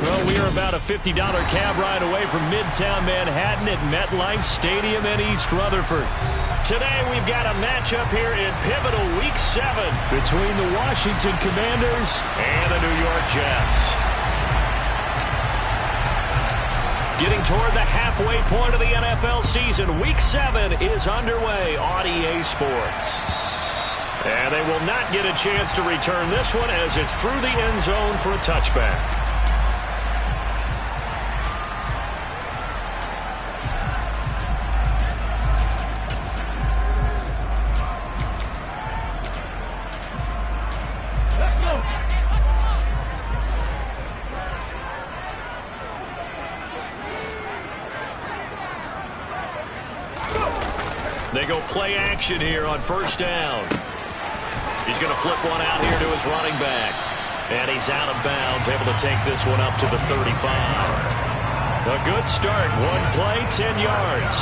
Well, we are about a $50 cab ride away from Midtown Manhattan at MetLife Stadium in East Rutherford. Today we've got a matchup here in pivotal Week 7 between the Washington Commanders and the New York Jets. Getting toward the halfway point of the NFL season, Week 7 is underway on EA Sports. And they will not get a chance to return this one as it's through the end zone for a touchback. They go play action here on first down. He's going to flip one out here to his running back. And he's out of bounds, able to take this one up to the 35. A good start. One play, 10 yards.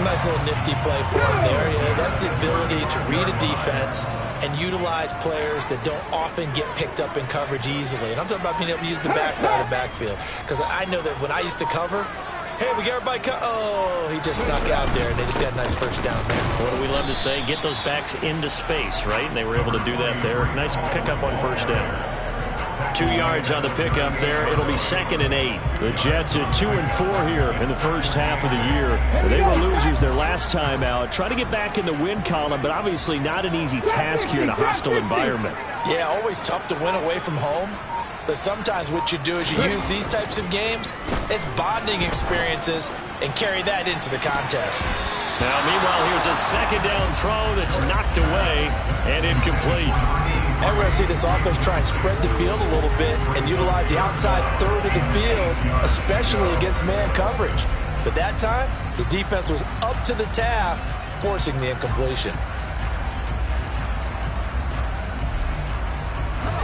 Nice little nifty play for him there. Yeah, that's the ability to read a defense and utilize players that don't often get picked up in coverage easily. And I'm talking about being able to use the backside of the backfield. Because I know that when I used to cover, hey, we got everybody oh, he just snuck out there, and they just got a nice first down there. What do we love to say? Get those backs into space, right? And they were able to do that there. Nice pickup on first down. 2 yards on the pickup there. It'll be 2nd and 8. The Jets at 2-4 here in the first half of the year. They were losers their last time out. Try to get back in the win column, but obviously not an easy task here in a hostile environment. Yeah, always tough to win away from home. But sometimes what you do is you use these types of games as bonding experiences and carry that into the contest. Now, meanwhile, here's a second down throw that's knocked away and incomplete. And we're going to see this offense try and spread the field a little bit and utilize the outside third of the field, especially against man coverage. But that time, the defense was up to the task, forcing the incompletion.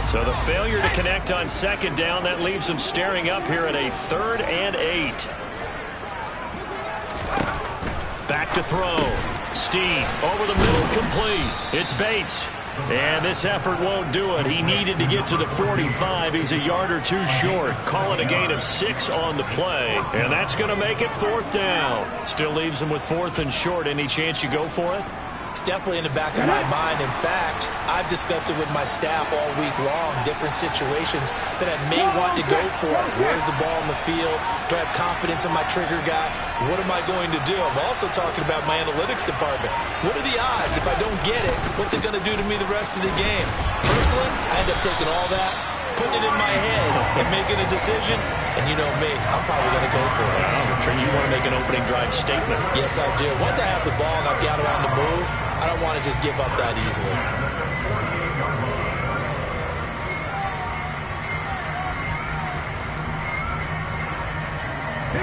So the failure to connect on second down, that leaves them staring up here at a 3rd and 8. Back to throw. Steve over the middle, complete. It's Bates. And this effort won't do it. He needed to get to the 45. He's a yard or two short. Call it a gain of 6 on the play. And that's going to make it 4th down. Still leaves him with 4th and short. Any chance you go for it? It's definitely in the back of my mind. In fact, I've discussed it with my staff all week long, different situations that I may want to go for. Where's the ball in the field? Do I have confidence in my trigger guy? What am I going to do? I'm also talking about my analytics department. What are the odds? If I don't get it, what's it going to do to me the rest of the game? Personally, I end up taking all that, putting it in my head, and making a decision. And you know me, I'm probably going to go for it. You want to make an opening drive statement. Yes, I do. Once I have the ball and I've got it on the move, I don't want to just give up that easily.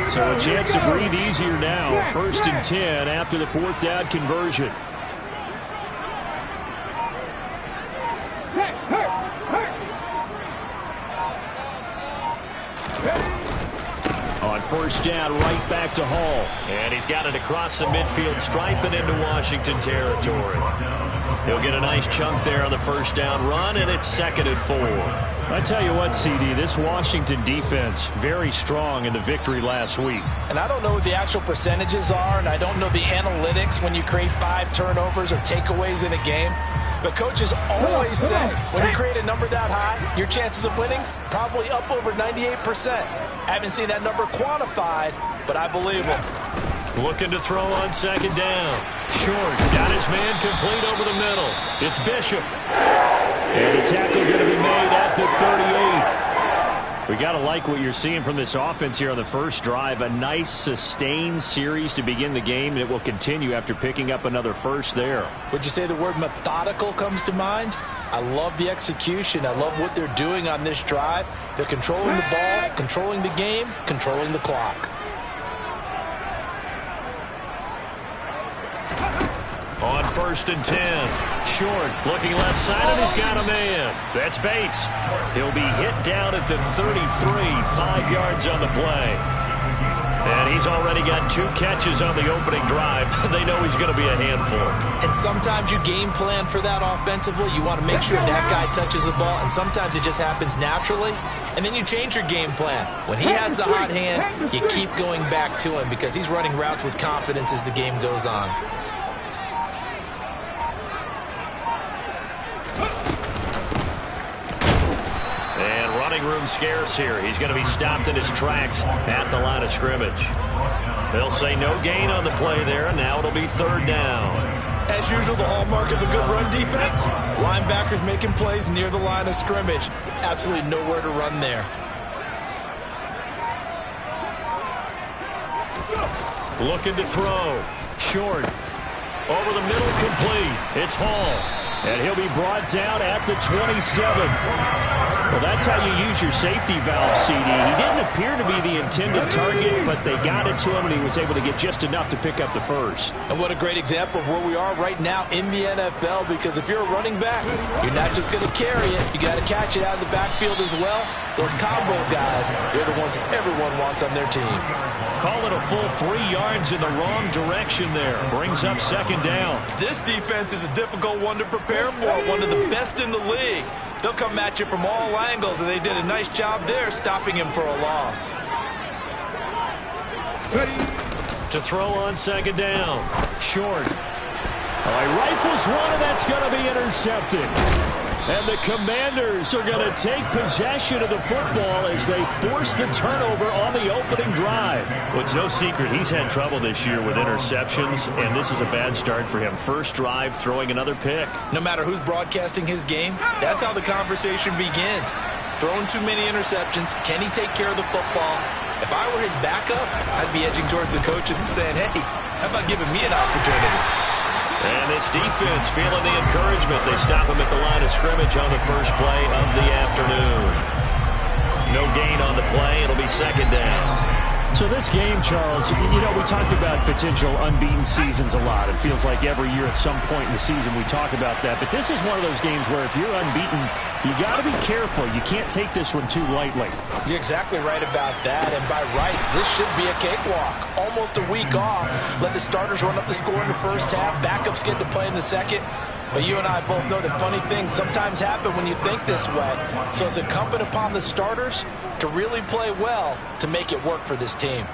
So a chance to breathe easier now. 1st and 10 after the 4th down conversion. On first down, right back to Hall. And he's got it across the midfield stripe and into Washington territory. He'll get a nice chunk there on the first down run, and it's 2nd and 4. I tell you what, CD, this Washington defense, very strong in the victory last week. And I don't know what the actual percentages are, and I don't know the analytics when you create 5 turnovers or takeaways in a game. But coaches always say, when you create a number that high, your chances of winning probably up over 98%. I haven't seen that number quantified, but I believe him. Looking to throw on second down. Short, got his man complete over the middle. It's Bishop. And the tackle going to be made at the 38. We got to like what you're seeing from this offense here on the first drive. A nice, sustained series to begin the game, and it will continue after picking up another first there. Would you say the word methodical comes to mind? I love the execution. I love what they're doing on this drive. They're controlling the ball, controlling the game, controlling the clock. On 1st and 10. Short, looking left side, and he's got a man. That's Bates. He'll be hit down at the 33, 5 yards on the play. And He's already got 2 catches on the opening drive. They know he's going to be a handful. And sometimes you game plan for that offensively. You want to make sure that guy touches the ball, and sometimes it just happens naturally. And then you change your game plan. When he has the hot hand, you keep going back to him because he's running routes with confidence as the game goes on. And running room scarce here. He's going to be stopped in his tracks at the line of scrimmage. They'll say no gain on the play there, and now it'll be 3rd down. As usual, the hallmark of a good run defense, linebackers making plays near the line of scrimmage. Absolutely nowhere to run there. Looking to throw. Short. Over the middle, complete. It's Hall. And he'll be brought down at the 27. Well, that's how you use your safety valve, CD. He didn't appear to be the intended target, but they got it to him, and he was able to get just enough to pick up the first. And what a great example of where we are right now in the NFL, because if you're a running back, you're not just going to carry it. You got to catch it out of the backfield as well. Those combo guys, they're the ones everyone wants on their team. Call it a full 3 yards in the wrong direction there. Brings up 2nd down. This defense is a difficult one to prepare for, one of the best in the league. They'll come at you from all angles, and they did a nice job there stopping him for a loss. To throw on 2nd down. Short. He rifles one, and that's going to be intercepted. And the Commanders are going to take possession of the football as they force the turnover on the opening drive. Well, it's no secret he's had trouble this year with interceptions, and this is a bad start for him. First drive, throwing another pick. No matter who's broadcasting his game, that's how the conversation begins. Throwing too many interceptions. Can he take care of the football? If I were his backup, I'd be edging towards the coaches and saying, hey, how about giving me an opportunity? And this defense feeling the encouragement. They stop him at the line of scrimmage on the first play of the afternoon. No gain on the play. It'll be 2nd down. So this game, Charles, you know, we talked about potential unbeaten seasons a lot. It feels like every year at some point in the season we talk about that. But this is one of those games where if you're unbeaten, you got to be careful. You can't take this one too lightly. You're exactly right about that. And by rights, this should be a cakewalk. Almost a week off. Let the starters run up the score in the first half. Backups get to play in the second. But you and I both know that funny things sometimes happen when you think this way. So it's incumbent upon the starters to really play well to make it work for this team.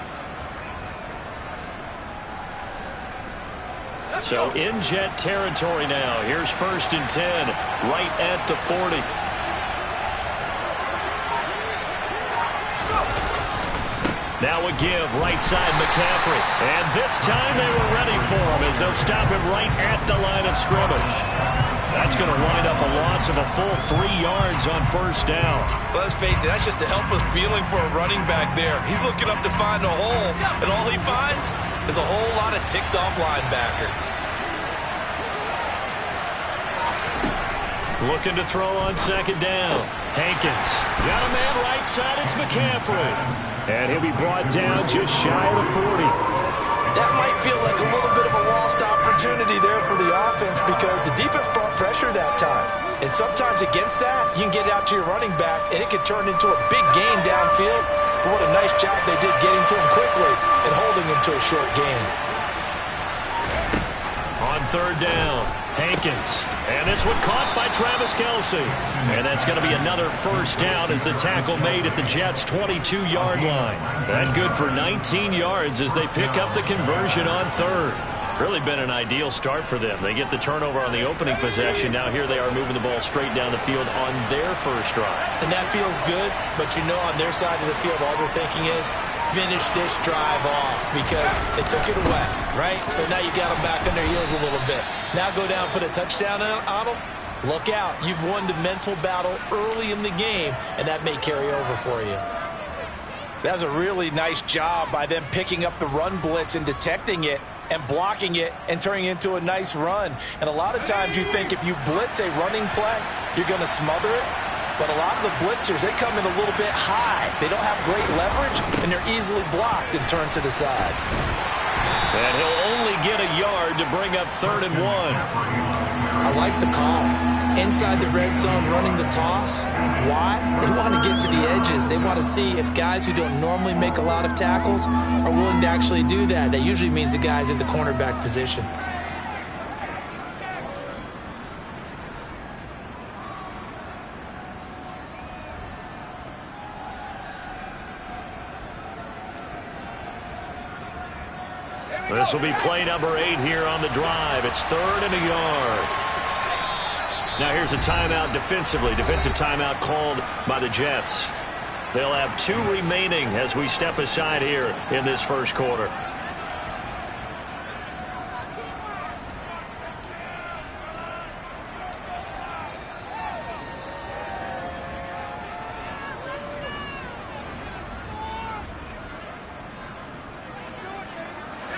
So in Jet territory now. Here's 1st and 10, right at the 40. Now a give, right side McCaffrey. And this time they were ready for him as they'll stop him right at the line of scrimmage. That's going to wind up a loss of a full 3 yards on 1st down. Well, let's face it, that's just a helpless feeling for a running back there. He's looking up to find a hole, and all he finds is a whole lot of ticked-off linebacker. Looking to throw on 2nd down. Hankins. Got a man right side. It's McCaffrey. And he'll be brought down just shy of the 40. That might feel like a little bit of a lost opportunity there for the offense because the defense brought pressure that time. And sometimes against that, you can get out to your running back, and it can turn into a big gain downfield. But what a nice job they did getting to him quickly and holding him to a short gain. On 3rd down, Hankins. And this one caught by Travis Kelce. And that's going to be another 1st down as the tackle made at the Jets' 22-yard line. That good for 19 yards as they pick up the conversion on 3rd. Really been an ideal start for them. They get the turnover on the opening possession. Now here they are moving the ball straight down the field on their first drive. And that feels good, but you know on their side of the field all they're thinking is finish this drive off because they took it away, right? So now you got them back on their heels a little bit. Now go down, put a touchdown on them. Look out. You've won the mental battle early in the game, and that may carry over for you. That was a really nice job by them picking up the run blitz and detecting it and blocking it and turning it into a nice run. And a lot of times you think if you blitz a running play, you're going to smother it. But a lot of the blitzers, they come in a little bit high. They don't have great leverage, and they're easily blocked and turned to the side. And he'll only get a yard to bring up 3rd and 1. I like the call. inside the red zone running the toss. Why? They want to get to the edges. They want to see if guys who don't normally make a lot of tackles are willing to actually do that. That usually means the guys at the cornerback position. This will be play number 8 here on the drive. It's 3rd and a yard. Now here's a timeout defensively. Defensive timeout called by the Jets. They'll have 2 remaining as we step aside here in this first quarter.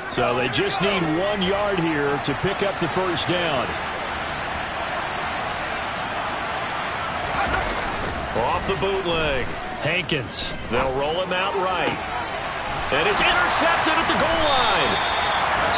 So they just need 1 yard here to pick up the first down. Off the bootleg. Hankins. They'll roll him out right. And it's intercepted at the goal line.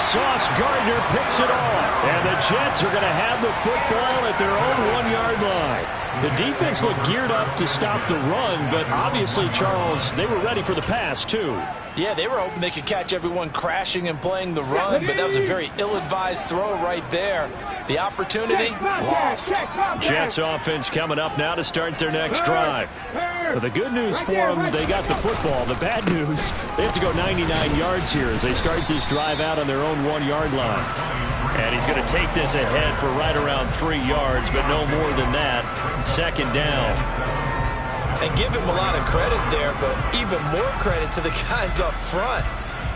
Sauce Gardner picks it off. And the Jets are going to have the football at their own 1-yard line. The defense looked geared up to stop the run, but obviously, Charles, they were ready for the pass, too. Yeah, they were hoping they could catch everyone crashing and playing the run, but that was a very ill-advised throw right there. The opportunity lost. Jets offense coming up now to start their next drive. Well, the good news for them, they got the football. The bad news, they have to go 99 yards here as they start this drive out on their own 1-yard line. And he's going to take this ahead for right around 3 yards, but no more than that. 2nd down. And give him a lot of credit there, but even more credit to the guys up front.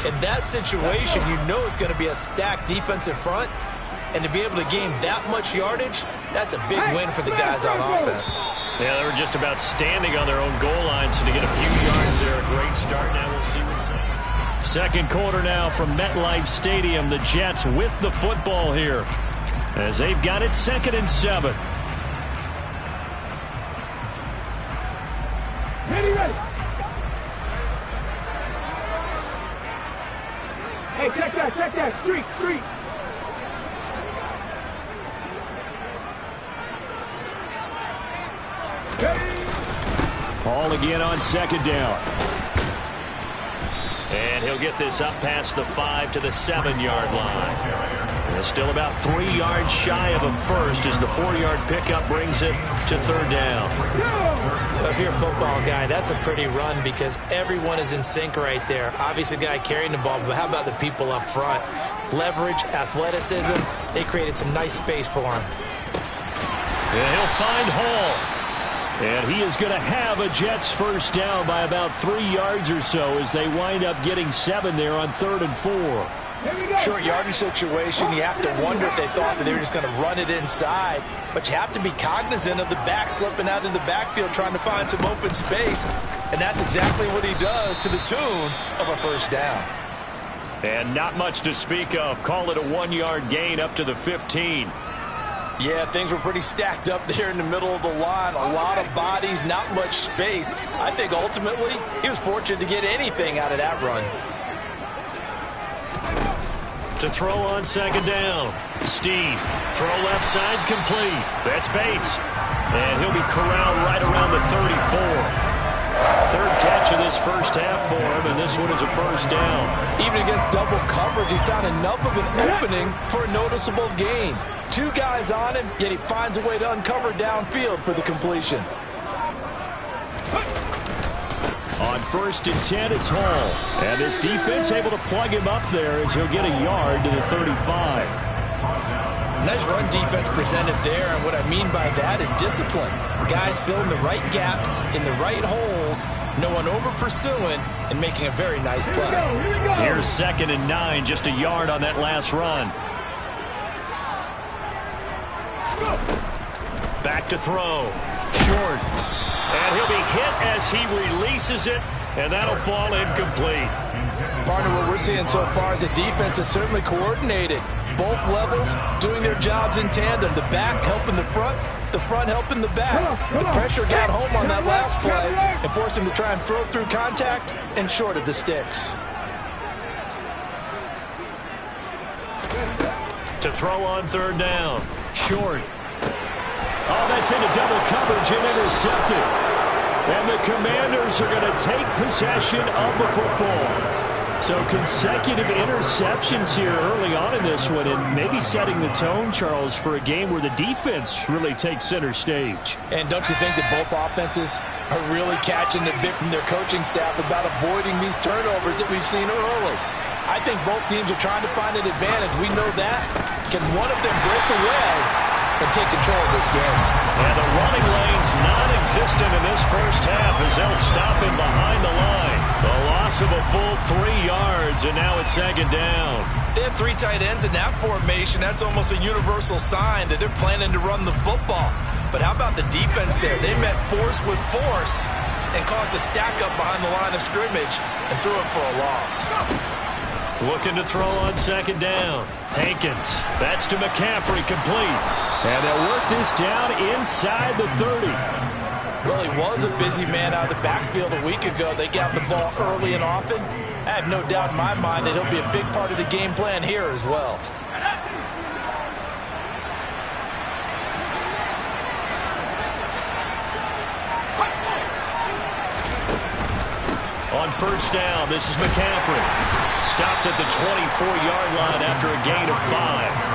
In that situation, you know it's going to be a stacked defensive front. And to be able to gain that much yardage, that's a big win for the guys on offense. Yeah, they were just about standing on their own goal line, so to get a few yards there, a great start. Now we'll see what's up. Second quarter now from MetLife Stadium. The Jets with the football here as they've got it 2nd and 7. Ready. Hey, check that. Street. Ball again on 2nd down. And he'll get this up past the 5 to the 7-yard line. And still about 3 yards shy of a first as the 4-yard pickup brings it to 3rd down. Well, if you're a football guy, that's a pretty run because everyone is in sync right there. Obviously, the guy carrying the ball, but how about the people up front? Leverage, athleticism, they created some nice space for him. And he'll find Hall. And he is going to have a Jets first down by about 3 yards or so as they wind up getting 7 there on 3rd and 4. Short yardage situation, you have to wonder if they thought that they were just going to run it inside. But you have to be cognizant of the back slipping out of the backfield trying to find some open space. And that's exactly what he does to the tune of a first down. And not much to speak of. Call it a 1-yard gain up to the 15. Yeah, things were pretty stacked up there in the middle of the line. A lot of bodies, not much space. I think ultimately he was fortunate to get anything out of that run. To throw on 2nd down. Steve, throw left side, complete. That's Bates. And he'll be corralled right around the 34. 3rd catch of this first half for him, and this one is a first down. Even against double coverage, he found enough of an opening for a noticeable gain. 2 guys on him, yet he finds a way to uncover downfield for the completion. On 1st and 10, it's Hall. And this defense able to plug him up there as he'll get a yard to the 35. Nice run defense presented there, and what I mean by that is discipline. Guys filling the right gaps in the right holes, no one over-pursuing, and making a very nice play. Here's 2nd and 9, just a yard on that last run. Back to throw. Short. And he'll be hit as he releases it, and that'll fall incomplete. Partner, what we're seeing so far is a defense that's certainly coordinated. Both levels doing their jobs in tandem. The back helping the front helping the back. The pressure got home on that last play and forced him to try and throw through contact and short of the sticks. To throw on 3rd down. Short. Oh, that's into double coverage and intercepted. And the Commanders are going to take possession of the football. So consecutive interceptions here early on in this one, and maybe setting the tone, Charles, for a game where the defense really takes center stage. And don't you think that both offenses are really catching the bit from their coaching staff about avoiding these turnovers that we've seen early? I think both teams are trying to find an advantage. We know that. Can one of them break away and take control of this game? And the running lane's non-existent in this first half as they'll stop him behind the line. The loss of a full 3 yards, and now it's second down. They have 3 tight ends in that formation. That's almost a universal sign that they're planning to run the football. But how about the defense there? They met force with force and caused a stack up behind the line of scrimmage and threw it for a loss. Looking to throw on second down. Hankins. That's to McCaffrey, complete. And they'll work this down inside the 30. Well, he was a busy man out of the backfield a week ago. They got the ball early and often. I have no doubt in my mind that he'll be a big part of the game plan here as well. On first down, this is McCaffrey. Stopped at the 24-yard line after a gain of 5.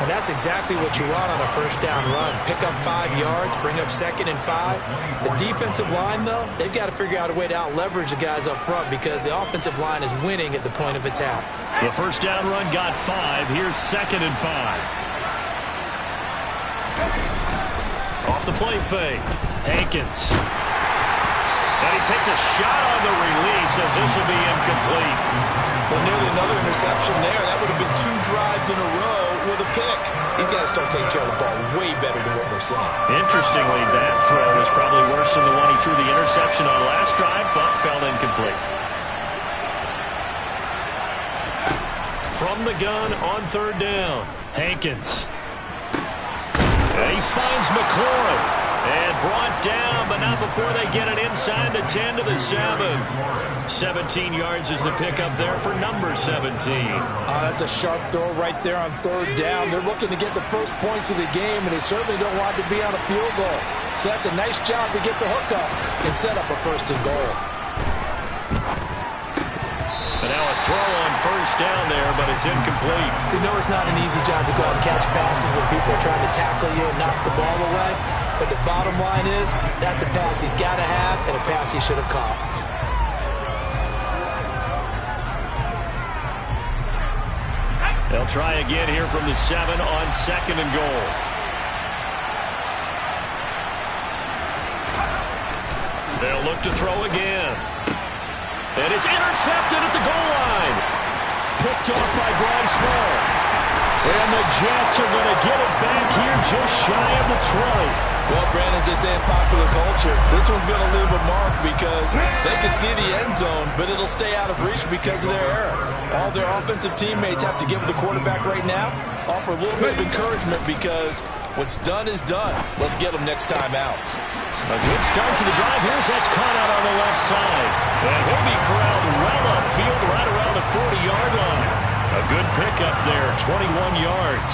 And that's exactly what you want on a first down run. Pick up 5 yards, bring up 2nd and 5. The defensive line, though, they've got to figure out a way to out-leverage the guys up front because the offensive line is winning at the point of attack. The first down run got 5. Here's 2nd and 5. Off the play fake. Hankins. And he takes a shot on the release as this will be incomplete. Well, nearly another interception there. That would have been 2 drives in a row with a pick. He's got to start taking care of the ball way better than what we're seeing. Interestingly, that throw was probably worse than the one he threw the interception on last drive, but fell incomplete. From the gun on third down, Hankins. And he finds McLaurin. And brought down, but not before they get it inside the 10 to the 7. 17 yards is the pickup there for number 17. That's a sharp throw right there on third down. They're looking to get the first points of the game, and they certainly don't want to be on a field goal. So that's a nice job to get the hook up and set up a 1st and goal. And now a throw on first down there, but it's incomplete. You know it's not an easy job to go out and catch passes when people are trying to tackle you and knock the ball away. But the bottom line is, that's a pass he's got to have and a pass he should have caught. They'll try again here from the 7 on 2nd and goal. They'll look to throw again. And it's intercepted at the goal line. Picked off by Bryce Hall. And the Jets are going to get it back here just shy of the 20. Well, Brandon, as they say in popular culture, this one's going to leave a mark because they can see the end zone, but it'll stay out of reach because of their error. All their offensive teammates have to give the quarterback right now, offer a little bit of encouragement because what's done is done. Let's get them next time out. A good start to the drive. Here's that's caught out on the left side. And he'll be corralled well upfield right around the 40-yard line. A good pickup there, 21 yards.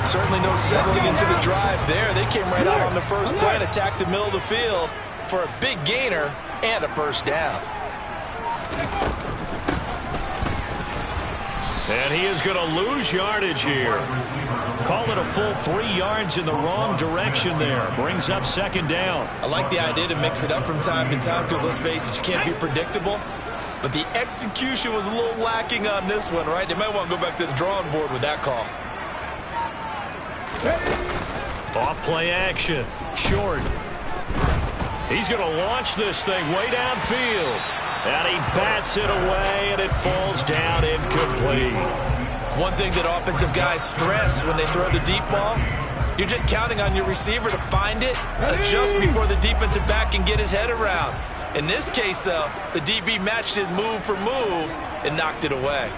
Certainly no settling into the drive there. They came right out on the first play and attacked the middle of the field for a big gainer and a first down. And he is going to lose yardage here. Call it a full 3 yards in the wrong direction there. Brings up second down. I like the idea to mix it up from time to time because, let's face it, you can't be predictable. But the execution was a little lacking on this one, right? They might want to go back to the drawing board with that call. Off play action. Short. He's going to launch this thing way downfield. And he bats it away, and it falls down incomplete. One thing that offensive guys stress when they throw the deep ball, you're just counting on your receiver to find it, adjust before the defensive back can get his head around. In this case, though, the DB matched it move for move and knocked it away.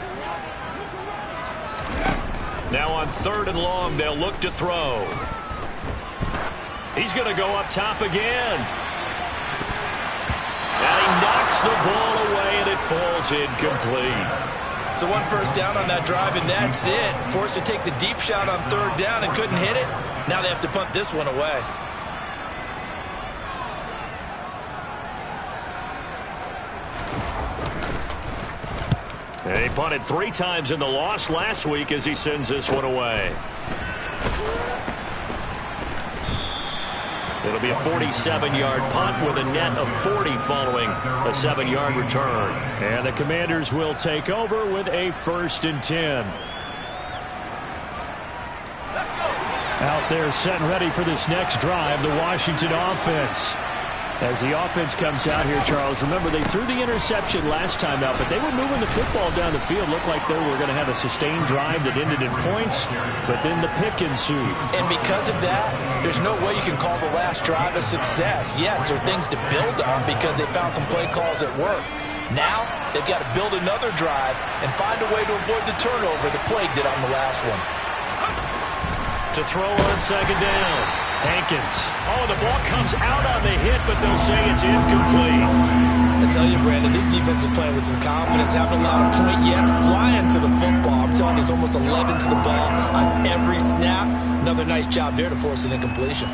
Now on 3rd and long, they'll look to throw. He's going to go up top again. And he knocks the ball away, and it falls incomplete. So 1 first down on that drive, and that's it. Forced to take the deep shot on 3rd down and couldn't hit it. Now they have to punt this one away. He punted 3 times in the loss last week as he sends this one away. It'll be a 47-yard punt with a net of 40 following a 7-yard return. And the Commanders will take over with a 1st and 10. Out there set and ready for this next drive, the Washington offense. As the offense comes out here, Charles, remember they threw the interception last time out, but they were moving the football down the field. Looked like they were going to have a sustained drive that ended in points, but then the pick ensued. And because of that, there's no way you can call the last drive a success. Yes, there are things to build on because they found some play calls at work. Now, they've got to build another drive and find a way to avoid the turnover that plagued it on the last one. To throw on 2nd down. Hankins. Oh, the ball comes out on the hit, but they'll say it's incomplete. I tell you, Brandon, this defense is playing with some confidence. Haven't allowed a point yet. Flying to the football. I'm telling you, it's almost 11 to the ball on every snap. Another nice job there to force an incompletion.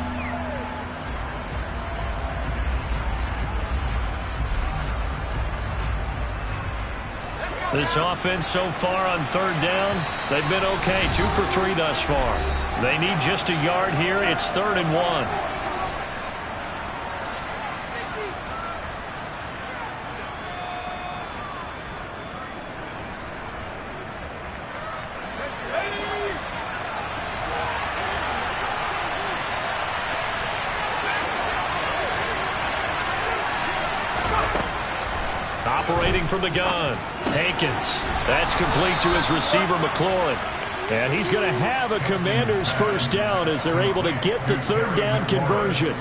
This offense so far on 3rd down, they've been okay. 2 for 3 thus far. They need just a yard here. It's 3rd and 1. Operating from the gun, Hankins. That's complete to his receiver, McLaurin. And he's going to have a Commander's 1st down as they're able to get the 3rd down conversion.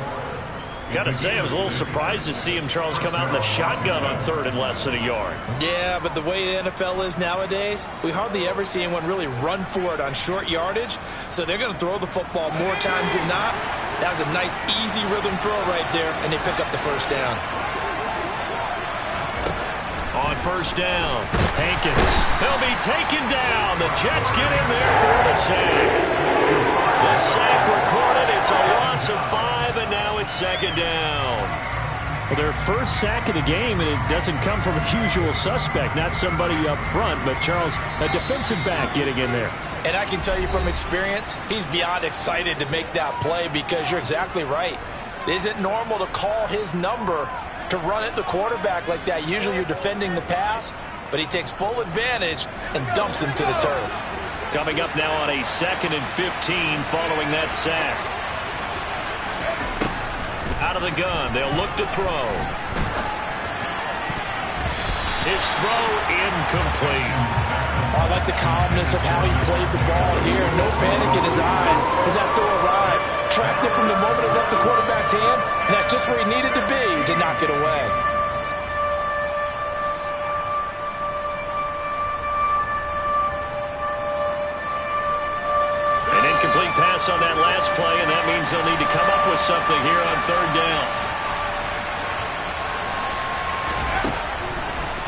Got to say, I was a little surprised to see him, Charles, come out in the shotgun on 3rd and less than a yard. Yeah, but the way the NFL is nowadays, we hardly ever see anyone really run for it on short yardage. So they're going to throw the football more times than not. That was a nice, easy rhythm throw right there, and they pick up the 1st down. On 1st down, Hankins. He'll be taken down. The Jets get in there for the sack. The sack recorded. It's a loss of 5, and now it's 2nd down. Well, their first sack of the game, and it doesn't come from a usual suspect, not somebody up front, but Charles, a defensive back getting in there. And I can tell you from experience, he's beyond excited to make that play because you're exactly right. It isn't normal to call his number to run at the quarterback like that. Usually you're defending the pass, but he takes full advantage and dumps him to the turf. Coming up now on a 2nd and 15 following that sack. Out of the gun, they'll look to throw. His throw incomplete. I like the calmness of how he played the ball here. No panic in his eyes as that throw arrived. Tracked it from the moment it left the quarterback's hand, and that's just where he needed to be to knock it away. An incomplete pass on that last play, and that means they'll need to come up with something here on 3rd down.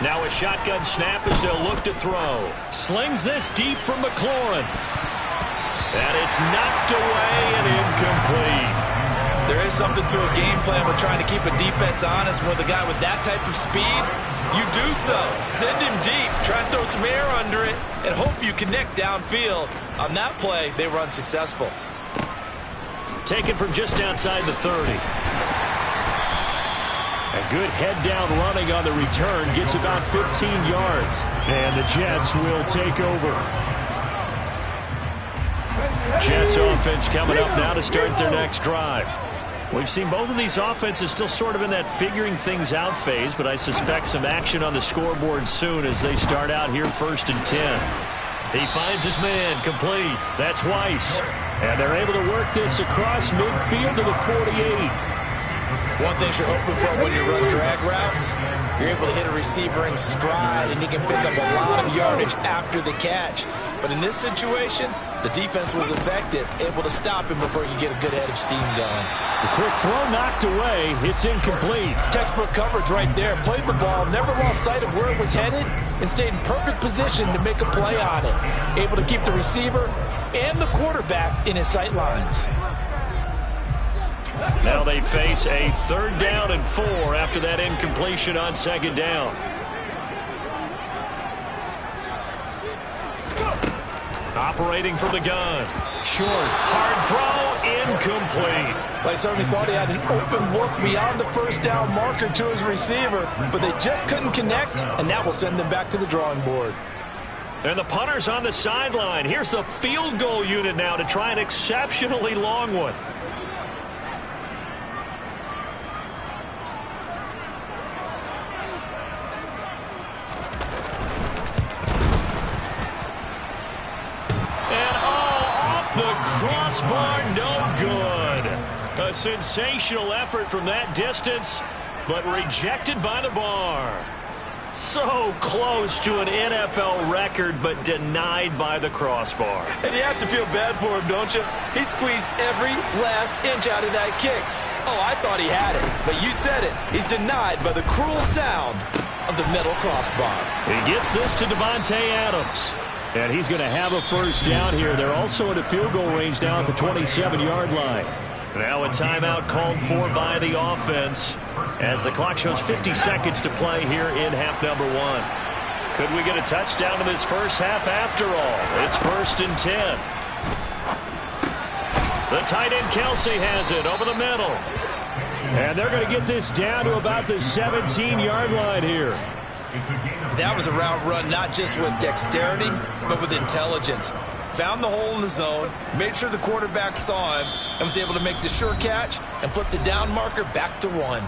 Now a shotgun snap as they'll look to throw. Slings this deep from McLaurin. And it's knocked away and incomplete. There is something to a game plan with trying to keep a defense honest. With a guy with that type of speed, you do so. Send him deep. Try and throw some air under it and hope you connect downfield. On that play, they were unsuccessful. Taken from just outside the 30. A good head-down running on the return. Gets about 15 yards. And the Jets will take over. Jets offense coming up now to start their next drive. We've seen both of these offenses still sort of in that figuring things out phase, but I suspect some action on the scoreboard soon as they start out here 1st and 10. He finds his man, complete. That's Weiss. And they're able to work this across midfield to the 48. One thing you're hoping for when you run drag routes, you're able to hit a receiver in stride, and he can pick up a lot of yardage after the catch. But in this situation, the defense was effective, able to stop him before you get a good head of steam going. The quick throw knocked away. It's incomplete. Textbook coverage right there. Played the ball, never lost sight of where it was headed, and stayed in perfect position to make a play on it. Able to keep the receiver and the quarterback in his sight lines. Now they face a 3rd down and 4 after that incompletion on 2nd down. Operating from the gun. Short, hard throw, incomplete. I certainly thought he had an open look beyond the 1st down marker to his receiver, but they just couldn't connect, and that will send them back to the drawing board. And the punter's on the sideline. Here's the field goal unit now to try an exceptionally long one. Crossbar, no good. A sensational effort from that distance, but rejected by the bar. So close to an NFL record, but denied by the crossbar. And you have to feel bad for him, don't you? He squeezed every last inch out of that kick. Oh, I thought he had it, but you said it. He's denied by the cruel sound of the metal crossbar. He gets this to Devontae Adams. And he's going to have a 1st down here. They're also in a field goal range now at the 27-yard line. Now a timeout called for by the offense as the clock shows 50 seconds to play here in half number 1. Could we get a touchdown in this first half after all? It's 1st and 10. The tight end Kelsey has it over the middle. And they're going to get this down to about the 17-yard line here. That was a route run not just with dexterity, but with intelligence. Found the hole in the zone, made sure the quarterback saw him, and was able to make the sure catch and flip the down marker back to 1.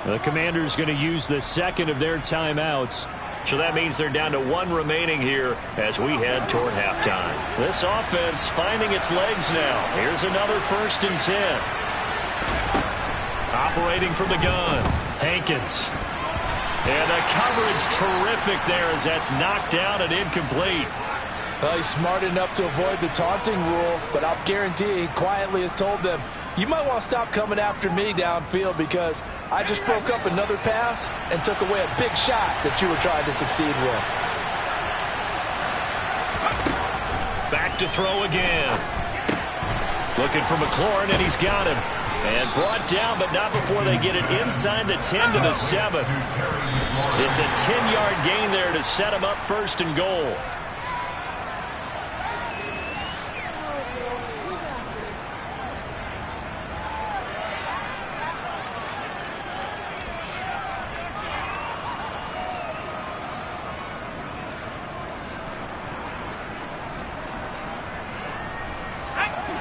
The Commanders going to use the 2nd of their timeouts. So that means they're down to 1 remaining here as we head toward halftime. This offense finding its legs now. Here's another 1st and 10. Operating from the gun, Hankins. And the coverage terrific there as that's knocked down and incomplete. Well, he's smart enough to avoid the taunting rule, but I'll guarantee he quietly has told them, you might want to stop coming after me downfield because I just broke up another pass and took away a big shot that you were trying to succeed with. Back to throw again. Looking for McLaurin, and he's got him. And brought down, but not before they get it inside the 10 to the 7. It's a 10-yard gain there to set him up 1st and goal.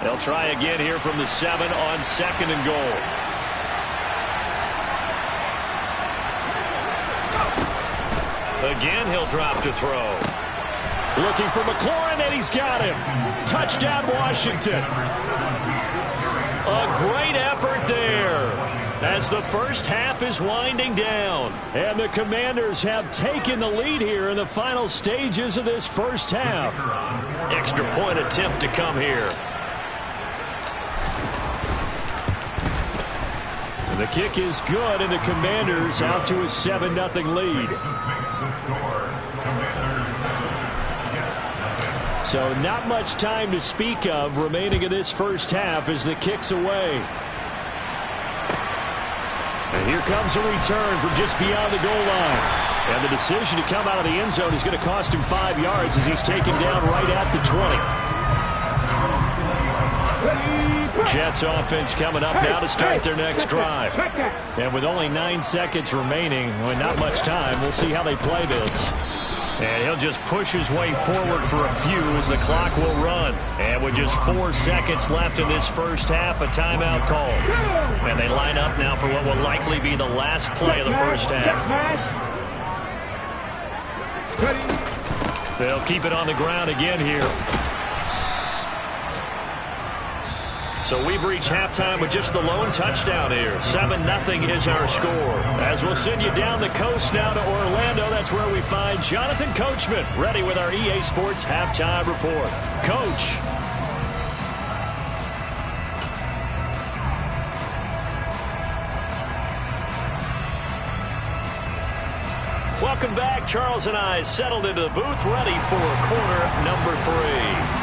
They'll try again here from the 7 on 2nd and goal. Again, he'll drop to throw. Looking for McLaurin, and he's got him. Touchdown, Washington. A great effort there as the first half is winding down. And the Commanders have taken the lead here in the final stages of this first half. Extra point attempt to come here. The kick is good, and the Commanders out to a 7-0 lead. So not much time to speak of remaining in this first half as the kick's away. And here comes a return from just beyond the goal line. And the decision to come out of the end zone is going to cost him 5 yards as he's taken down right at the 20. Jets offense coming up now to start their next drive. And with only 9 seconds remaining, well, not much time, we'll see how they play this. And he'll just push his way forward for a few as the clock will run. And with just 4 seconds left in this first half, a timeout call. And they line up now for what will likely be the last play of the first half. They'll keep it on the ground again here. So we've reached halftime with just the lone touchdown here. 7-0 is our score. As we'll send you down the coast now to Orlando, that's where we find Jonathan Coachman, ready with our EA Sports Halftime Report. Coach. Welcome back. Charles and I settled into the booth, ready for quarter number 3.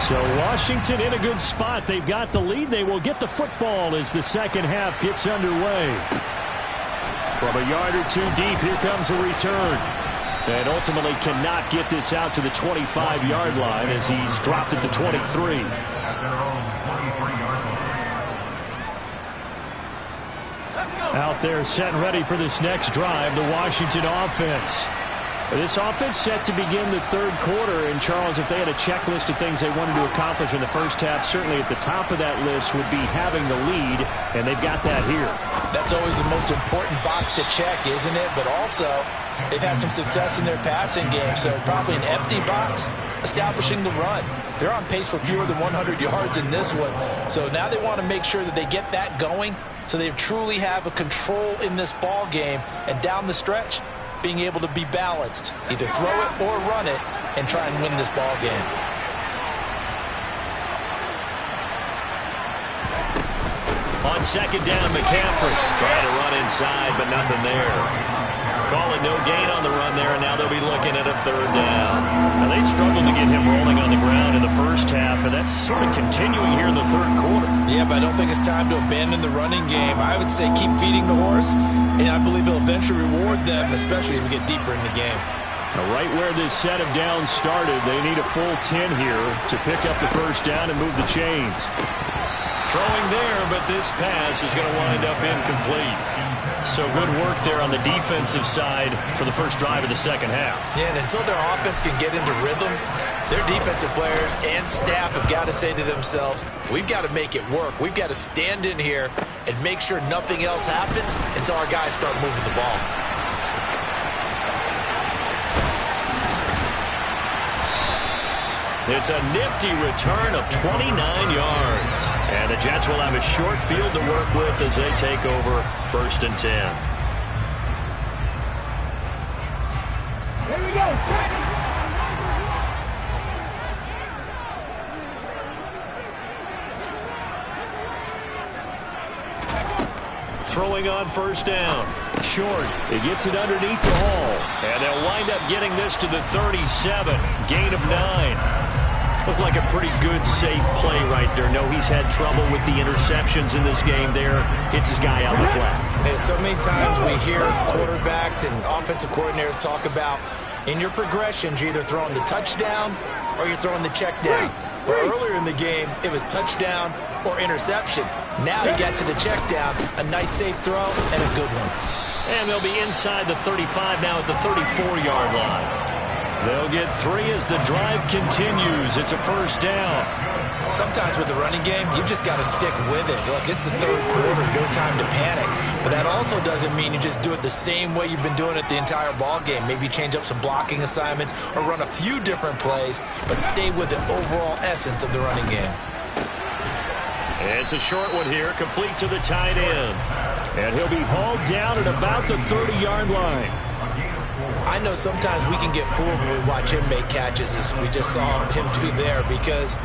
So Washington in a good spot. They've got the lead. They will get the football as the second half gets underway. From a yard or two deep, here comes a return. And ultimately cannot get this out to the 25-yard line as he's dropped at the 23. Out there set and ready for this next drive, the Washington offense. This offense set to begin the third quarter. And, Charles, if they had a checklist of things they wanted to accomplish in the first half, certainly at the top of that list would be having the lead, and they've got that here. That's always the most important box to check, isn't it? But also, they've had some success in their passing game, so probably an empty box establishing the run. They're on pace for fewer than 100 yards in this one. So now they want to make sure that they get that going so they truly have a control in this ball game, and down the stretch, being able to be balanced. Either throw it or run it and try and win this ball game. On second down, McCaffrey trying to run inside, but nothing there. Call it no gain on the run there, and now they'll be looking at a third down. Now, they struggled to get him rolling on the ground in the first half, and that's sort of continuing here in the third quarter. Yeah, but I don't think it's time to abandon the running game. I would say keep feeding the horse, and I believe he'll eventually reward them, especially as we get deeper in the game. Now, right where this set of downs started, they need a full 10 here to pick up the first down and move the chains. Throwing there, but this pass is going to wind up incomplete. So good work there on the defensive side for the first drive of the second half. Yeah, and until their offense can get into rhythm, their defensive players and staff have got to say to themselves, we've got to make it work. We've got to stand in here and make sure nothing else happens until our guys start moving the ball. It's a nifty return of 29 yards. And the Jets will have a short field to work with as they take over first and 10. Here we go. Throwing on first down. Short. He gets it underneath the Hall. And they'll wind up getting this to the 37. Gain of 9. Looked like a pretty good, safe play right there. No, he's had trouble with the interceptions in this game there. Hits his guy out the flat. And so many times we hear quarterbacks and offensive coordinators talk about in your progressions, you're either throwing the touchdown or you're throwing the check down. But earlier in the game, it was touchdown or interception. Now he got to the check down, a nice safe throw, and a good one. And they'll be inside the 35 now at the 34-yard line. They'll get 3 as the drive continues. It's a first down. Sometimes with the running game, you've just got to stick with it. Look, it's the third quarter, no time to panic. But that also doesn't mean you just do it the same way you've been doing it the entire ball game. Maybe change up some blocking assignments or run a few different plays, but stay with the overall essence of the running game. It's a short one here, complete to the tight end. And he'll be hauled down at about the 30-yard line. I know sometimes we can get fooled when we watch him make catches, as we just saw him do there, because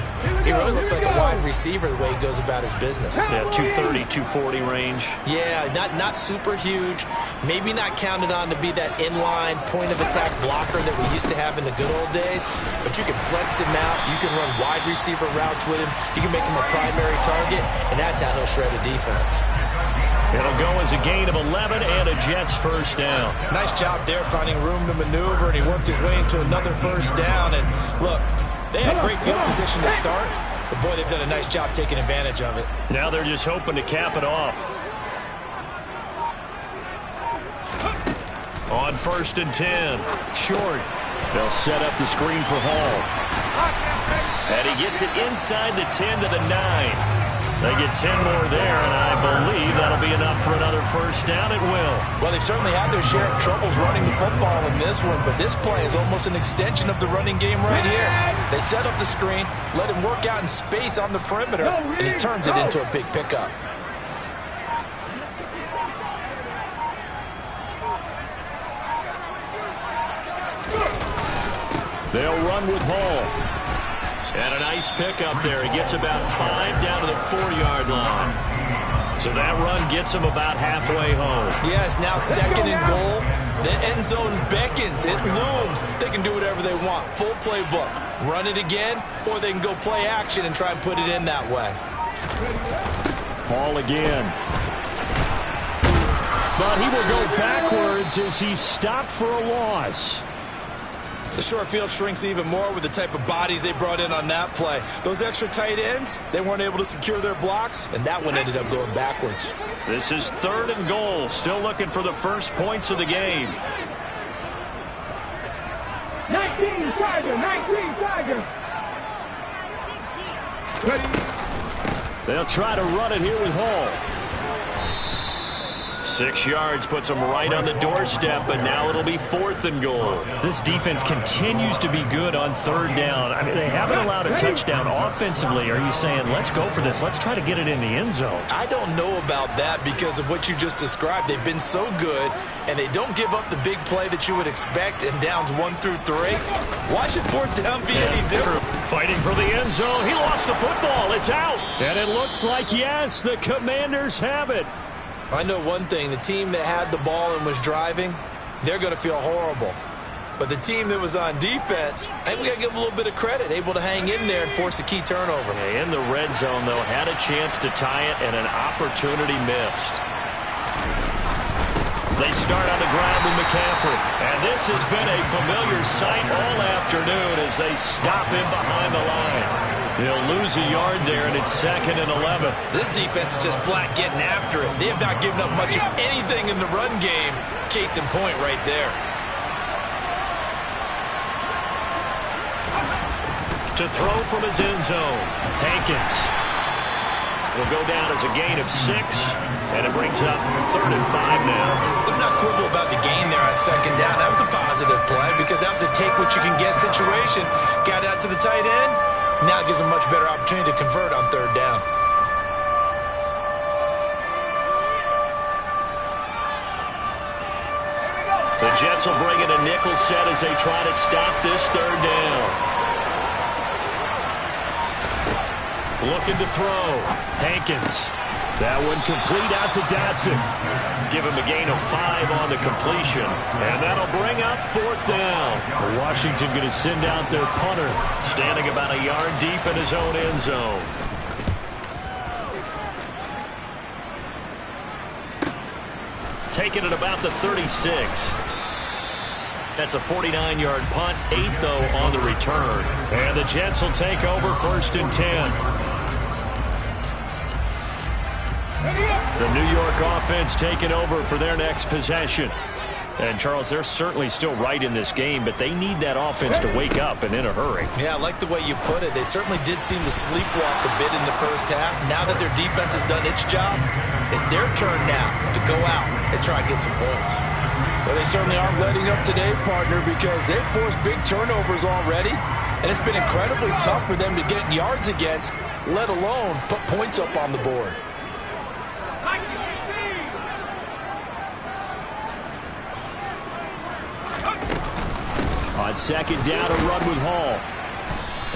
he really looks like a wide receiver the way he goes about his business. Yeah, 230, 240 range. Yeah, not super huge. Maybe not counted on to be that inline point-of-attack blocker that we used to have in the good old days, but you can flex him out. You can run wide receiver routes with him. You can make him a primary target, and that's how he'll shred a defense. It'll go as a gain of 11 and a Jets first down. Nice job there finding room to maneuver, and he worked his way into another first down. And look, they had great field position to start, but boy, they've done a nice job taking advantage of it. Now they're just hoping to cap it off. On first and 10. Short. They'll set up the screen for Hall. And he gets it inside the 10 to the 9. They get 10 more there, and I believe that'll be enough for another first down. It will. Well, they've certainly had their share of troubles running the football in this one, but this play is almost an extension of the running game right here. They set up the screen, let him work out in space on the perimeter, and he turns it into a big pickup. They'll run with Hall. And a nice pickup there. He gets about 5 down to the 4-yard line. So that run gets him about halfway home. Yeah, it's now second and goal. The end zone beckons. It looms. They can do whatever they want. Full playbook. Run it again, or they can go play action and try and put it in that way. Ball again. But he will go backwards as he's stopped for a loss. The short field shrinks even more with the type of bodies they brought in on that play. Those extra tight ends, they weren't able to secure their blocks, and that one ended up going backwards. This is 3rd and goal. Still looking for the first points of the game. 19 Tiger, 19 Tiger. Ready? They'll try to run it here with Hall. 6 yards puts them right on the doorstep, but now it'll be 4th and goal. This defense continues to be good on 3rd down. I mean, they haven't allowed a touchdown offensively. Are you saying, let's go for this? Let's try to get it in the end zone. I don't know about that because of what you just described. They've been so good, and they don't give up the big play that you would expect in downs 1 through 3. Why should 4th down be any different? Fighting for the end zone. He lost the football. It's out. And it looks like, yes, the Commanders have it. I know one thing. The team that had the ball and was driving, they're going to feel horrible. But the team that was on defense, I think we got to give them a little bit of credit, able to hang in there and force a key turnover. In the red zone, though, had a chance to tie it and an opportunity missed. They start on the ground with McCaffrey. And this has been a familiar sight all afternoon as they stop him behind the line. They'll lose a yard there, and it's 2nd and 11. This defense is just flat getting after it. They have not given up much of anything in the run game. Case in point right there. To throw from his end zone, Hankins. It'll go down as a gain of 6, and it brings up 3rd and 5 now. Let's not quibble about the gain there on 2nd down. That was a positive play because that was a take-what-you-can-get situation. Got out to the tight end. Now it gives them a much better opportunity to convert on 3rd down. The Jets will bring in a nickel set as they try to stop this 3rd down. Looking to throw. Hankins. That one complete out to Dotson. Give him a gain of 5 on the completion. And that'll bring up 4th down. Washington going to send out their punter, standing about a yard deep in his own end zone. Taking it about the 36. That's a 49-yard punt, 8 though on the return. And the Jets will take over 1st and 10. The New York offense taking over for their next possession. And, Charles, they're certainly still right in this game, but they need that offense to wake up and in a hurry. Yeah, I like the way you put it. They certainly did seem to sleepwalk a bit in the first half. Now that their defense has done its job, it's their turn now to go out and try and get some points. Well, they certainly aren't letting up today, partner, because they've forced big turnovers already, and it's been incredibly tough for them to get yards against, let alone put points up on the board. On 2nd down, a run with Hall.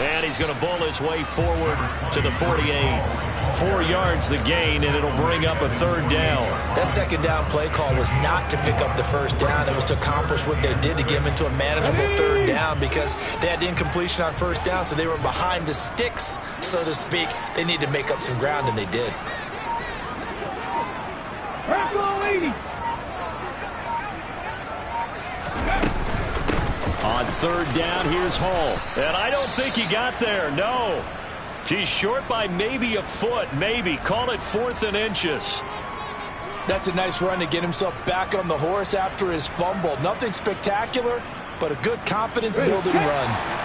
And he's going to bull his way forward to the 48. 4 yards the gain, and it'll bring up a 3rd down. That 2nd down play call was not to pick up the 1st down. It was to accomplish what they did to get them into a manageable 3rd down because they had incompletion on 1st down, so they were behind the sticks, so to speak. They needed to make up some ground, and they did. On 3rd down, here's Hall. And I don't think he got there, no. He's short by maybe a foot, maybe. Call it 4th and inches. That's a nice run to get himself back on the horse after his fumble. Nothing spectacular, but a good confidence-building run.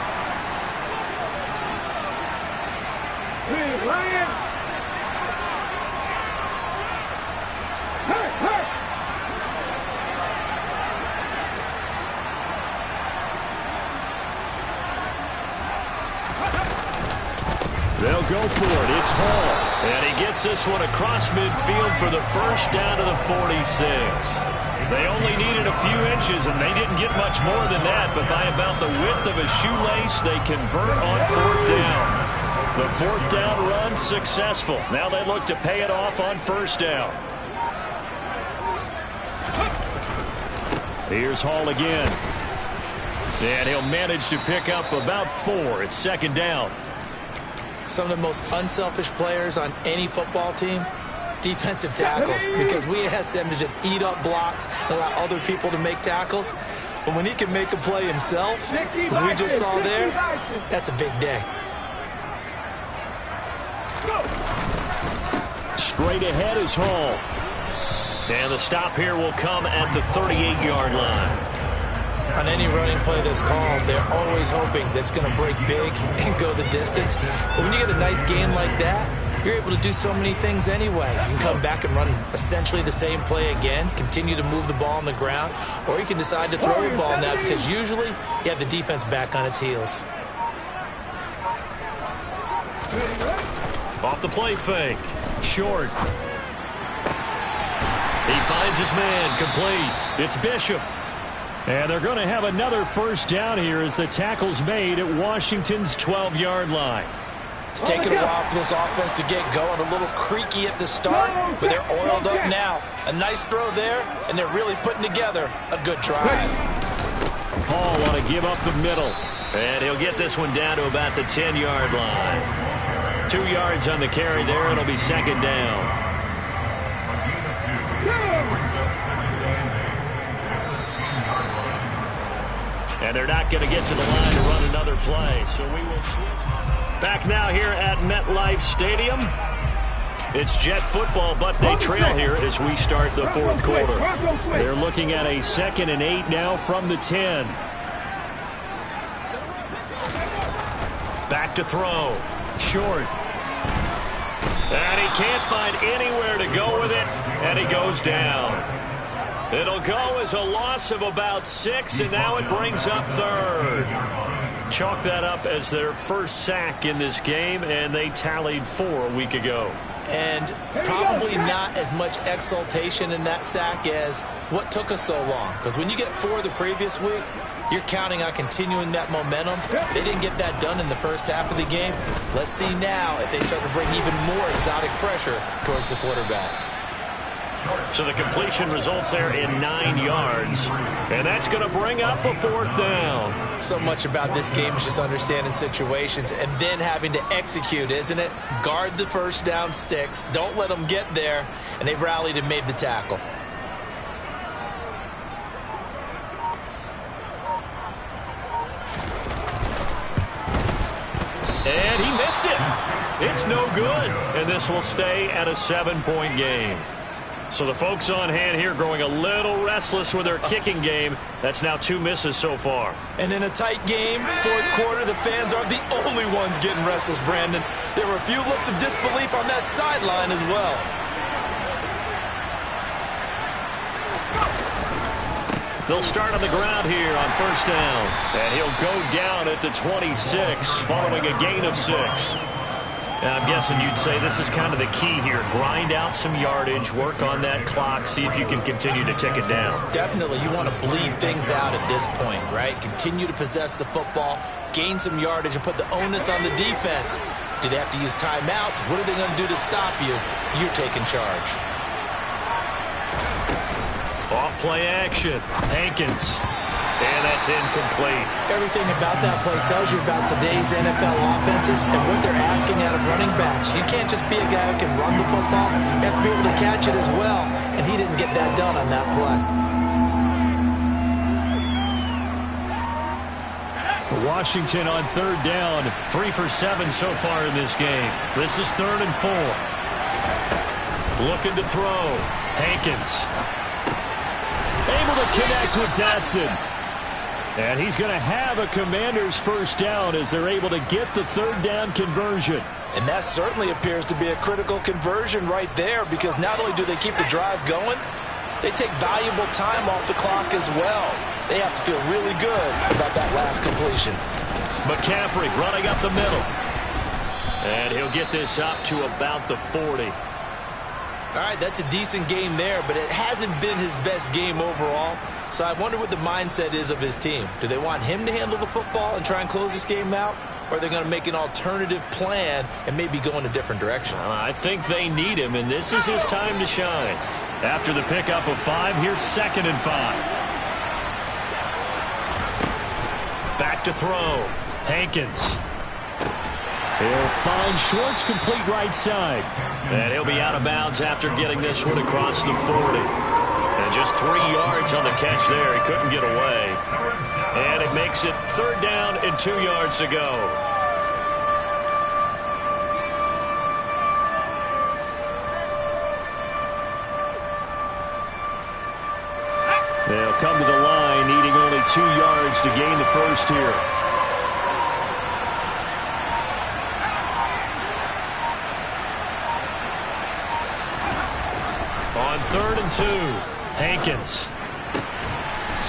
They'll go for it. It's Hall. And he gets this one across midfield for the 1st down to the 46. They only needed a few inches, and they didn't get much more than that. But by about the width of a shoelace, they convert on 4th down. The 4th down run successful. Now they look to pay it off on 1st down. Here's Hall again. And he'll manage to pick up about 4. It's second down. Some of the most unselfish players on any football team, defensive tackles, because we ask them to just eat up blocks and allow other people to make tackles. But when he can make a play himself, as we just saw there, that's a big day. Straight ahead is Hall. And the stop here will come at the 38-yard line. On any running play that's called, they're always hoping that it's going to break big and go the distance. But when you get a nice gain like that, you're able to do so many things anyway. You can come back and run essentially the same play again, continue to move the ball on the ground, or you can decide to throw the ball now because usually you have the defense back on its heels. Off the play fake. Short. He finds his man. Complete. It's Bishop. And they're going to have another first down here as the tackle's made at Washington's 12-yard line. It's taken a while for this offense to get going. A little creaky at the start, but they're oiled up now. A nice throw there, and they're really putting together a good drive. Hall want to give up the middle. And he'll get this one down to about the 10-yard line. 2 yards on the carry there. It'll be second down. And they're not going to get to the line to run another play. So we will switch. Back now here at MetLife Stadium. It's Jet football, but they trail here as we start the fourth quarter. They're looking at a 2nd and 8 now from the 10. Back to throw. Short. And he can't find anywhere to go with it, and he goes down. It'll go as a loss of about 6, and now it brings up 3rd. Chalk that up as their first sack in this game, and they tallied 4 a week ago. And probably not as much exultation in that sack as what took us so long. Because when you get 4 the previous week, you're counting on continuing that momentum. They didn't get that done in the first half of the game. Let's see now if they start to bring even more exotic pressure towards the quarterback. So the completion results there in 9 yards. And that's going to bring up a 4th down. So much about this game is just understanding situations and then having to execute, isn't it? Guard the first down sticks. Don't let them get there. And they rallied and made the tackle. And he missed it. It's no good. And this will stay at a 7-point game. So the folks on hand here growing a little restless with their kicking game. That's now 2 misses so far. And in a tight game, fourth quarter, the fans aren't the only ones getting restless, Brandon. There were a few looks of disbelief on that sideline as well. They'll start on the ground here on first down. And he'll go down at the 26 following a gain of 6. And I'm guessing you'd say this is kind of the key here. Grind out some yardage, work on that clock, see if you can continue to tick it down. Definitely, you want to bleed things out at this point, right? Continue to possess the football, gain some yardage, and put the onus on the defense. Do they have to use timeouts? What are they going to do to stop you? You're taking charge. Off play action. Hankins. And that's incomplete. Everything about that play tells you about today's NFL offenses and what they're asking out of running backs. You can't just be a guy who can run the football. You have to be able to catch it as well, and he didn't get that done on that play. Washington on third down. 3 for 7 so far in this game. This is 3rd and 4. Looking to throw. Hankins. Able to connect with Dotson. And he's going to have a Commander's first down as they're able to get the 3rd down conversion. And that certainly appears to be a critical conversion right there, because not only do they keep the drive going, they take valuable time off the clock as well. They have to feel really good about that last completion. McCaffrey running up the middle. And he'll get this up to about the 40. All right, that's a decent game there, but it hasn't been his best game overall. So I wonder what the mindset is of his team. Do they want him to handle the football and try and close this game out? Or are they going to make an alternative plan and maybe go in a different direction? I think they need him, and this is his time to shine. After the pickup of 5, here's 2nd and 5. to throw. Hankins. He'll find Schwartz complete right side. And he'll be out of bounds after getting this one across the 40. And just 3 yards on the catch there. He couldn't get away. And it makes it 3rd down and 2 yards to go. They'll come to the line, needing only 2 yards to gain the first here. On 3rd and 2, Hankins.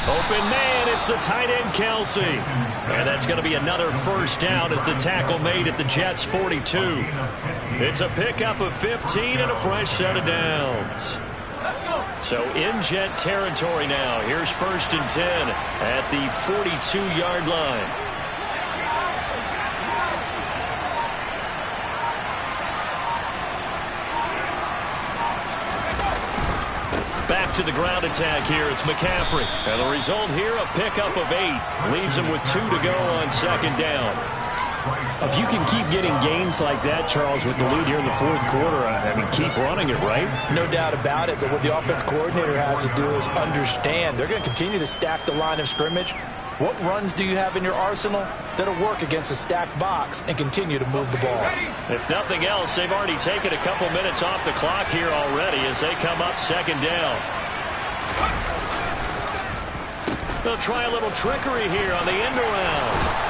Open man, it's the tight end, Kelsey. And that's going to be another first down as the tackle made at the Jets' 42. It's a pickup of 15 and a fresh set of downs. So in Jet territory now. Here's 1st and 10 at the 42-yard line. Back to the ground attack here. It's McCaffrey. And the result here, a pickup of 8. Leaves him with 2 to go on 2nd down. If you can keep getting gains like that, Charles, with the lead here in the 4th quarter, I mean, keep running it, right? No doubt about it, but what the offense coordinator has to do is understand. They're going to continue to stack the line of scrimmage. What runs do you have in your arsenal that'll work against a stacked box and continue to move the ball? If nothing else, they've already taken a couple minutes off the clock here already as they come up 2nd down. They'll try a little trickery here on the end around.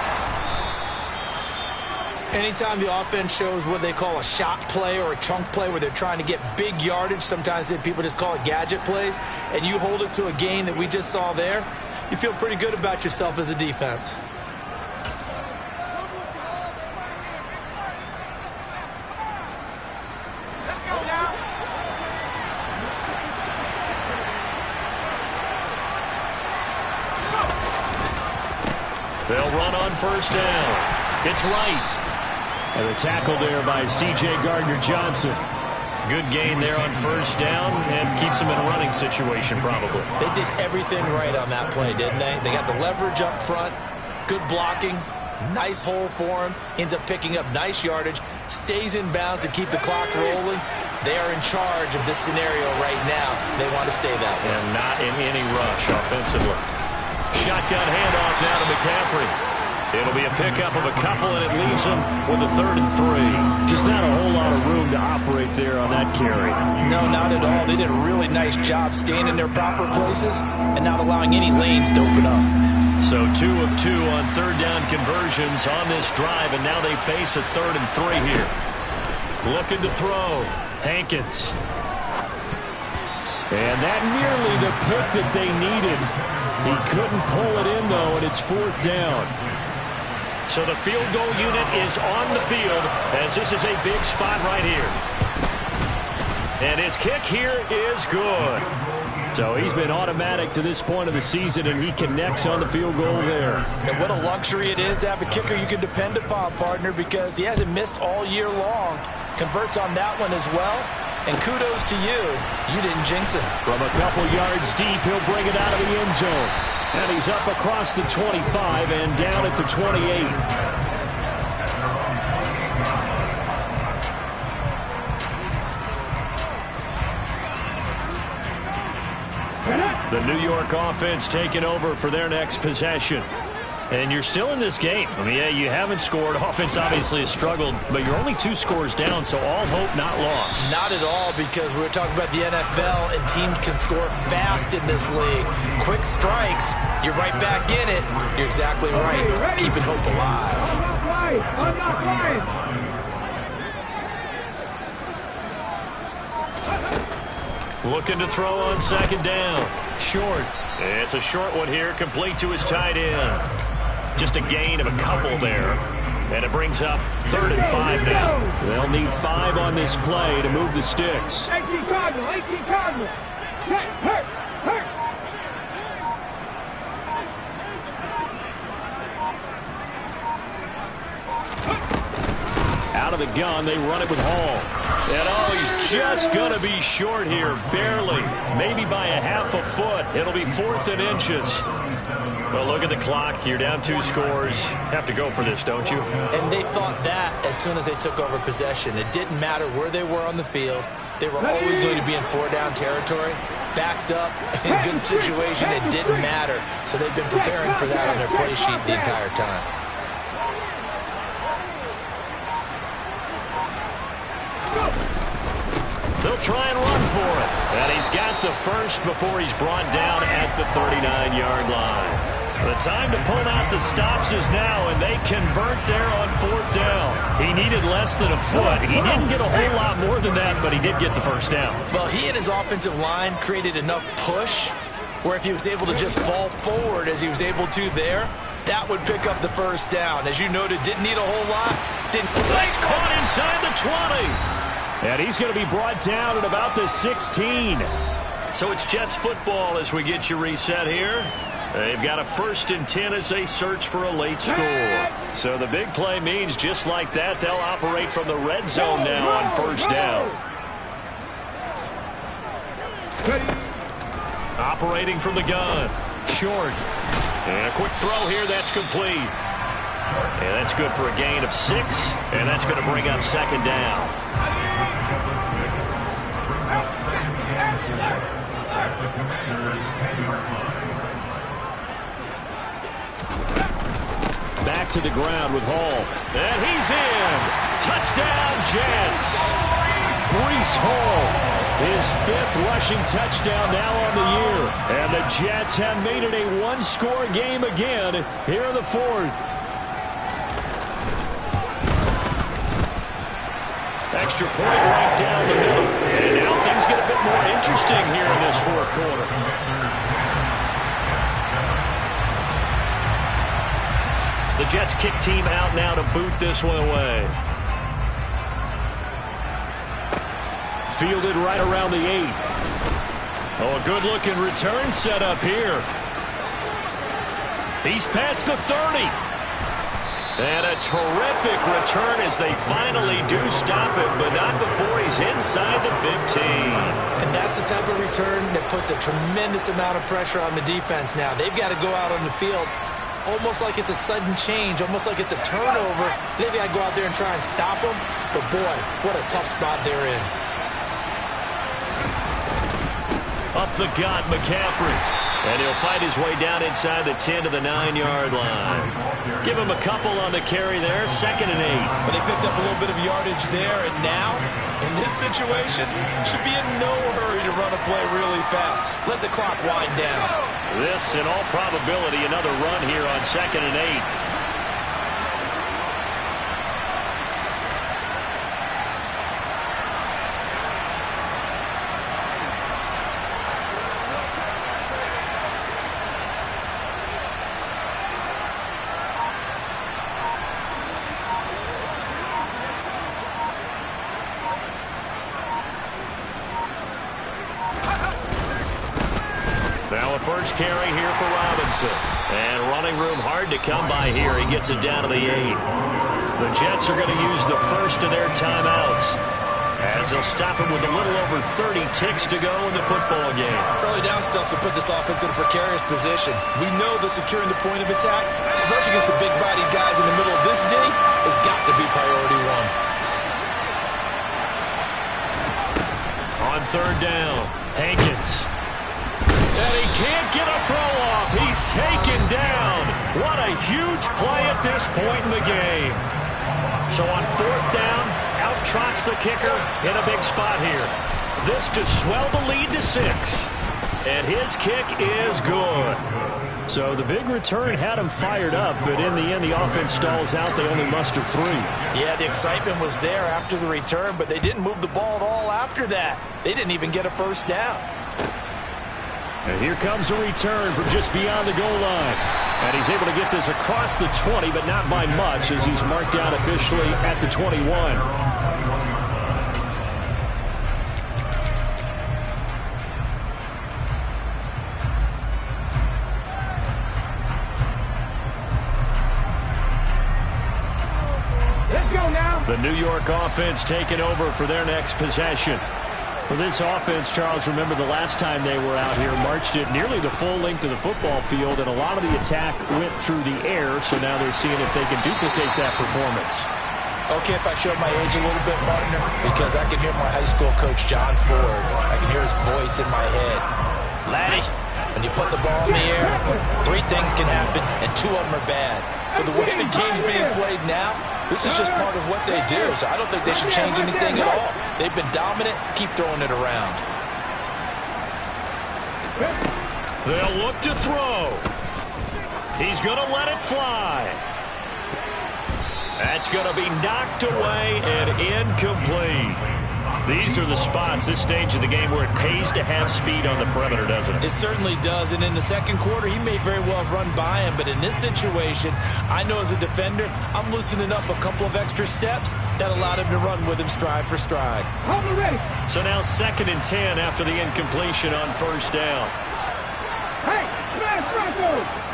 Anytime the offense shows what they call a shot play or a chunk play where they're trying to get big yardage, sometimes people just call it gadget plays, and you hold it to a gain that we just saw there, you feel pretty good about yourself as a defense. Let's go now. They'll run on 1st down. It's right. And the tackle there by C.J. Gardner-Johnson. Good gain there on 1st down and keeps them in a running situation probably. They did everything right on that play, didn't they? They got the leverage up front, good blocking, nice hole for him, ends up picking up nice yardage, stays in bounds to keep the clock rolling. They are in charge of this scenario right now. They want to stay that way. And not in any rush offensively. Shotgun handoff now to McCaffrey. It'll be a pickup of a couple, and it leaves them with a 3rd and 3. Just not a whole lot of room to operate there on that carry. No, not at all. They did a really nice job staying in their proper places and not allowing any lanes to open up. So 2 of 2 on 3rd down conversions on this drive, and now they face a 3rd and 3 here. Looking to throw. Hankins. And that nearly the pick that they needed. He couldn't pull it in, though, and it's 4th down. So the field goal unit is on the field as this is a big spot right here. And his kick here is good. So he's been automatic to this point of the season, and he connects on the field goal there. And what a luxury it is to have a kicker you can depend upon, partner, because he hasn't missed all year long. Converts on that one as well. And kudos to you. You didn't jinx him. From a couple yards deep, he'll bring it out of the end zone. And he's up across the 25 and down at the 28. The New York offense taking over for their next possession. And you're still in this game. I mean, yeah, you haven't scored. Offense obviously has struggled, but you're only 2 scores down, so all hope not lost. Not at all, because we were talking about the NFL, and teams can score fast in this league. Quick strikes, you're right back in it. You're exactly right. Keeping hope alive. I'm not flying. Looking to throw on 2nd down. Short. It's a short one here, complete to his tight end. Just a gain of a couple there. And it brings up 3rd and 5 now. They'll need 5 on this play to move the sticks. 18 Cardinal, 18 Cardinal. Hurt. Out of the gun, they run it with Hall. And he's just going to be short here, barely. Maybe by a half a foot. It'll be 4th and inches. Well, look at the clock. You're down 2 scores. Have to go for this, don't you? And they thought that as soon as they took over possession. It didn't matter where they were on the field. They were always going to be in 4-down territory. Backed up, in good situation, it didn't matter. So they've been preparing for that on their play sheet the entire time. They'll try and run for it. And he's got the first before he's brought down at the 39-yard line. The time to pull out the stops is now, and they convert there on 4th down. He needed less than a foot. He didn't get a whole lot more than that, but he did get the first down. Well, he and his offensive line created enough push where if he was able to just fall forward as he was able to there, that would pick up the first down. As you noted, didn't need a whole lot. That's caught inside the 20. And he's going to be brought down at about the 16. So it's Jets football as we get you reset here. They've got a 1st and 10 as they search for a late score. So the big play means just like that, they'll operate from the red zone now on 1st down. Operating from the gun. Short. And a quick throw here. That's complete. And that's good for a gain of 6. And that's going to bring up 2nd down. Back to the ground with Hall. And he's in. Touchdown, Jets. Breece Hall, his 5th rushing touchdown now on the year. And the Jets have made it a 1-score game again here in the 4th. Extra point right down the middle. And now things get a bit more interesting here in this 4th quarter. The Jets kick team out now to boot this one away. Fielded right around the 8. Oh, a good-looking return set up here. He's past the 30. And a terrific return as they finally do stop it, but not before he's inside the 15. And that's the type of return that puts a tremendous amount of pressure on the defense now. They've got to go out on the field almost like it's a sudden change, almost like it's a turnover. Maybe I go out there and try and stop them, but boy, what a tough spot they're in. Up the gut, McCaffrey. And he'll fight his way down inside the 10 to the 9-yard line. Give him a couple on the carry there, 2nd and 8. But they picked up a little bit of yardage there, and now, in this situation, should be in no hurry to run a play really fast. Let the clock wind down. This, in all probability, another run here on 2nd and 8. First carry here for Robinson. And running room hard to come by here. He gets it down to the 8. The Jets are going to use the first of their timeouts as they'll stop him with a little over 30 ticks to go in the football game. Early down stuff will put this offense in a precarious position. We know that securing the point of attack, especially against the big-bodied guys in the middle of this D, has got to be priority 1. On 3rd down, Hankins. And he can't get a throw off. He's taken down. What a huge play at this point in the game. So on 4th down, out trots the kicker in a big spot here. This to swell the lead to 6. And his kick is good. So the big return had him fired up, but in the end, the offense stalls out. They only muster 3. Yeah, the excitement was there after the return, but they didn't move the ball at all after that. They didn't even get a first down. And here comes a return from just beyond the goal line. And he's able to get this across the 20, but not by much, as he's marked down officially at the 21. Let's go now. The New York offense taking over for their next possession. For this offense, Charles, remember the last time they were out here, marched it nearly the full length of the football field, and a lot of the attack went through the air, so now they're seeing if they can duplicate that performance. Okay, if I show my age a little bit, partner, because I can hear my high school coach, John Ford. I can hear his voice in my head. Laddie, when you put the ball in the air, 3 things can happen, and 2 of them are bad. But the way the game's being played now, this is just part of what they do, so I don't think they should change anything at all. They've been dominant. Keep throwing it around. They'll look to throw. He's going to let it fly. That's going to be knocked away and incomplete. These are the spots, this stage of the game, where it pays to have speed on the perimeter, doesn't it? It certainly does, and in the second quarter, he may very well run by him, but in this situation, I know as a defender, I'm loosening up a couple of extra steps that allowed him to run with him stride for stride. So now 2nd and 10 after the incompletion on first down. Hey, smash Bronco!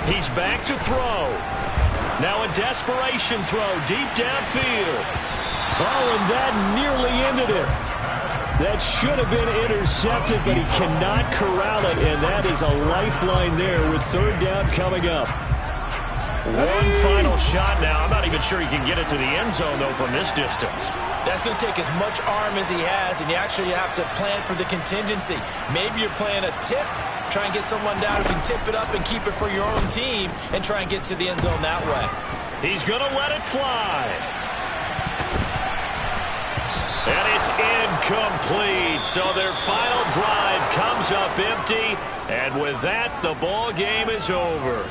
He's back to throw. Now a desperation throw deep downfield. Oh, and that nearly ended it. That should have been intercepted, but he cannot corral it, and that is a lifeline there with 3rd down coming up. One final shot now. I'm not even sure he can get it to the end zone, though, from this distance. That's going to take as much arm as he has, and you actually have to plan for the contingency. Maybe you're playing a tip, try and get someone down who can tip it up and keep it for your own team and try and get to the end zone that way. He's going to let it fly. And it's incomplete. So their final drive comes up empty. And with that, the ball game is over.